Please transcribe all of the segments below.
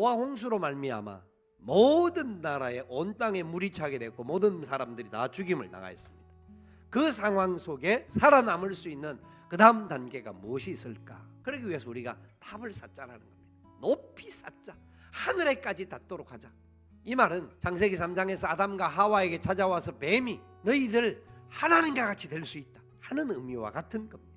노아 홍수로 말미암아 모든 나라에 온 땅에 물이 차게 됐고 모든 사람들이 다 죽임을 당하였습니다. 그 상황 속에 살아남을 수 있는 그 다음 단계가 무엇이 있을까? 그러기 위해서 우리가 탑을 쌓자라는 겁니다. 높이 쌓자. 하늘에까지 닿도록 하자. 이 말은 창세기 3장에서 아담과 하와에게 찾아와서 뱀이 너희들 하나님과 같이 될 수 있다 하는 의미와 같은 겁니다.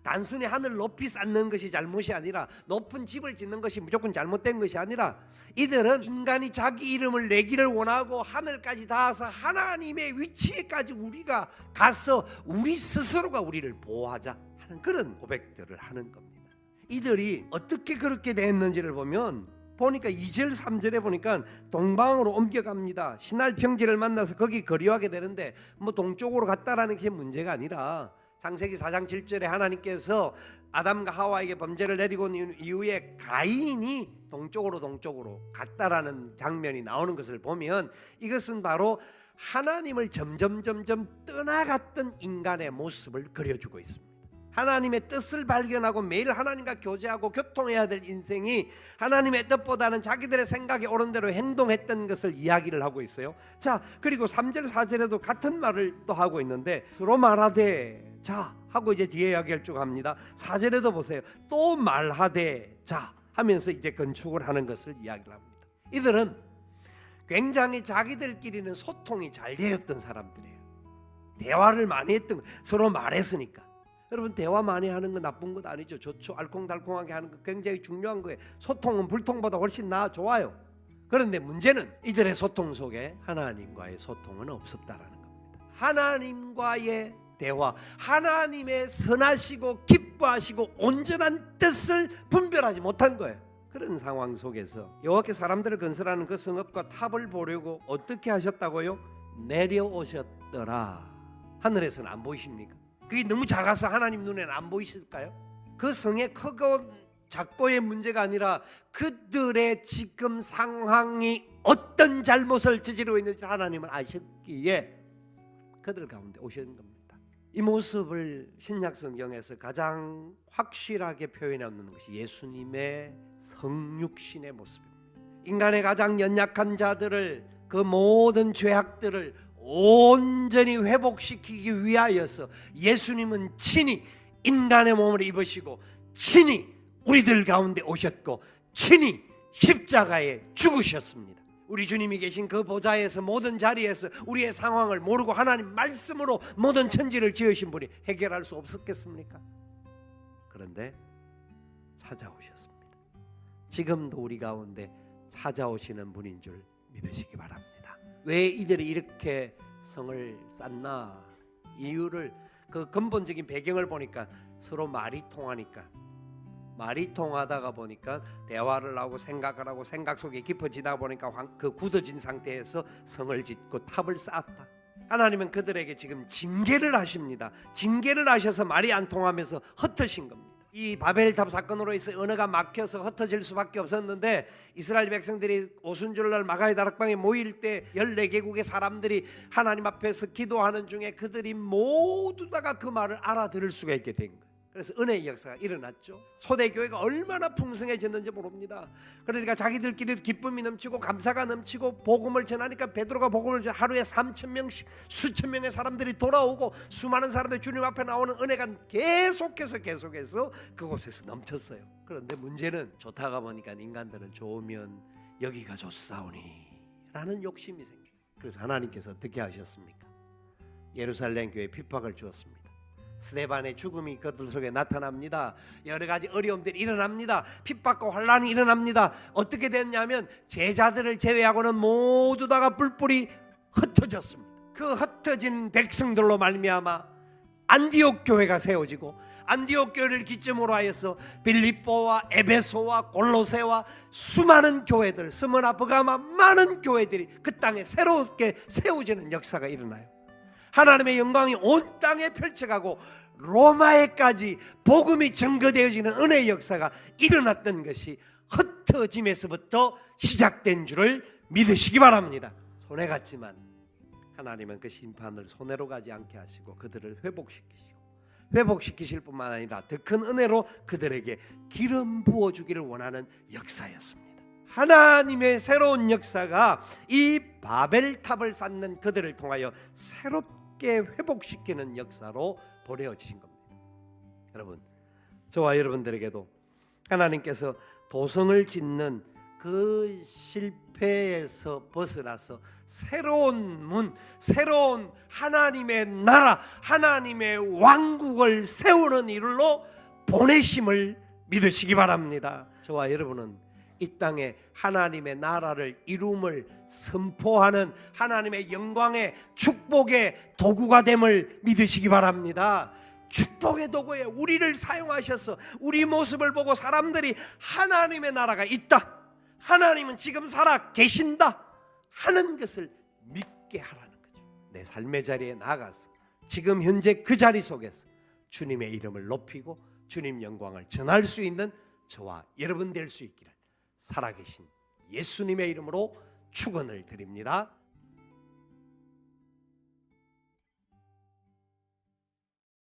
단순히 하늘 높이 쌓는 것이 잘못이 아니라 높은 집을 짓는 것이 무조건 잘못된 것이 아니라 이들은 인간이 자기 이름을 내기를 원하고 하늘까지 닿아서 하나님의 위치에까지 우리가 가서 우리 스스로가 우리를 보호하자 하는 그런 고백들을 하는 겁니다. 이들이 어떻게 그렇게 됐는지를 보니까 2절 3절에 보니까 동방으로 옮겨갑니다. 신할 평지를 만나서 거기 거류하게 되는데 뭐 동쪽으로 갔다라는 게 문제가 아니라 창세기 4장 7절에 하나님께서 아담과 하와에게 범죄를 내리고 온 이후에 가인이 동쪽으로 갔다라는 장면이 나오는 것을 보면 이것은 바로 하나님을 점점 떠나갔던 인간의 모습을 그려주고 있습니다. 하나님의 뜻을 발견하고 매일 하나님과 교제하고 교통해야 될 인생이 하나님의 뜻보다는 자기들의 생각에 옳은 대로 행동했던 것을 이야기를 하고 있어요. 자, 그리고 3절 4절에도 같은 말을 또 하고 있는데 서로 말하되 자 하고 이제 뒤에 이야기를 쭉 합니다. 4절에도 보세요. 또 말하되 자 하면서 이제 건축을 하는 것을 이야기를 합니다. 이들은 굉장히 자기들끼리는 소통이 잘 되었던 사람들이에요. 대화를 많이 했던 서로 말했으니까. 여러분 대화 많이 하는 건 나쁜 것 아니죠. 좋죠. 알콩달콩하게 하는 거 굉장히 중요한 거예요. 소통은 불통보다 훨씬 좋아요. 그런데 문제는 이들의 소통 속에 하나님과의 소통은 없었다라는 겁니다. 하나님과의 대화, 하나님의 선하시고 기뻐하시고 온전한 뜻을 분별하지 못한 거예요. 그런 상황 속에서 여호와께 사람들을 건설하는 그 성읍과 탑을 보려고 어떻게 하셨다고요? 내려오셨더라. 하늘에서는 안 보이십니까? 그게 너무 작아서 하나님 눈에는 안 보이실까요? 그 성의 크고 작고의 문제가 아니라 그들의 지금 상황이 어떤 잘못을 저지르고 있는지 하나님은 아셨기에 그들 가운데 오신 겁니다. 이 모습을 신약 성경에서 가장 확실하게 표현하는 것이 예수님의 성육신의 모습입니다. 인간의 가장 연약한 자들을 그 모든 죄악들을 온전히 회복시키기 위하여서 예수님은 친히 인간의 몸을 입으시고 친히 우리들 가운데 오셨고 친히 십자가에 죽으셨습니다. 우리 주님이 계신 그 보좌에서 모든 자리에서 우리의 상황을 모르고 하나님 말씀으로 모든 천지를 지으신 분이 해결할 수 없었겠습니까? 그런데 찾아오셨습니다. 지금도 우리 가운데 찾아오시는 분인 줄 믿으시기 바랍니다. 왜 이들이 이렇게 성을 쌓나? 이유를 그 근본적인 배경을 보니까 서로 말이 통하니까 말이 통하다가 보니까 대화를 하고 생각을 하고 생각 속에 깊어지다 보니까 그 굳어진 상태에서 성을 짓고 탑을 쌓았다. 하나님은 그들에게 지금 징계를 하십니다. 징계를 하셔서 말이 안 통하면서 흩으신 겁니다. 이 바벨탑 사건으로 해서 언어가 막혀서 흩어질 수밖에 없었는데 이스라엘 백성들이 오순절날 마가의 다락방에 모일 때 14개국의 사람들이 하나님 앞에서 기도하는 중에 그들이 모두 다가 그 말을 알아들을 수가 있게 된 거예요. 그래서 은혜의 역사가 일어났죠. 초대교회가 얼마나 풍성해졌는지 모릅니다. 그러니까 자기들끼리 기쁨이 넘치고 감사가 넘치고 복음을 전하니까 베드로가 복음을 전하니까 하루에 3,000명씩 수천 명의 사람들이 돌아오고 수많은 사람들이 주님 앞에 나오는 은혜가 계속해서 그곳에서 넘쳤어요. 그런데 문제는 좋다가 보니까 인간들은 좋으면 여기가 좋사오니 라는 욕심이 생겨요. 그래서 하나님께서 어떻게 하셨습니까? 예루살렘 교회에 핍박을 주었습니다. 스데반의 죽음이 그들 속에 나타납니다. 여러 가지 어려움들이 일어납니다. 핍박과 환란이 일어납니다. 어떻게 됐냐면 제자들을 제외하고는 모두 다가 뿔뿔이 흩어졌습니다. 그 흩어진 백성들로 말미암아 안디옥 교회가 세워지고 안디옥 교회를 기점으로 하여서 빌립보와 에베소와 골로새와 수많은 교회들, 스무나 버가마 많은 교회들이 그 땅에 새롭게 세워지는 역사가 일어나요. 하나님의 영광이 온 땅에 펼쳐가고 로마에까지 복음이 증거되어지는 은혜의 역사가 일어났던 것이 흩어짐에서부터 시작된 줄을 믿으시기 바랍니다. 손해 갔지만 하나님은 그 심판을 손해로 가지 않게 하시고 그들을 회복시키실 뿐만 아니라 더 큰 은혜로 그들에게 기름 부어주기를 원하는 역사였습니다. 하나님의 새로운 역사가 이 바벨탑을 쌓는 그들을 통하여 새롭게 회복시키는 역사로 보내어지신 겁니다. 여러분, 저와 여러분들에게도 하나님께서 도성을 짓는 그 실패에서 벗어나서 새로운 문, 새로운 하나님의 나라, 하나님의 왕국을 세우는 일로 보내심을 믿으시기 바랍니다. 저와 여러분은 이 땅에 하나님의 나라를 이룸을 선포하는 하나님의 영광의 축복의 도구가 됨을 믿으시기 바랍니다. 축복의 도구에 우리를 사용하셔서 우리 모습을 보고 사람들이 하나님의 나라가 있다, 하나님은 지금 살아 계신다 하는 것을 믿게 하라는 거죠. 내 삶의 자리에 나가서 지금 현재 그 자리 속에서 주님의 이름을 높이고 주님 영광을 전할 수 있는 저와 여러분 될 수 있기를 살아계신 예수님의 이름으로 축원을 드립니다.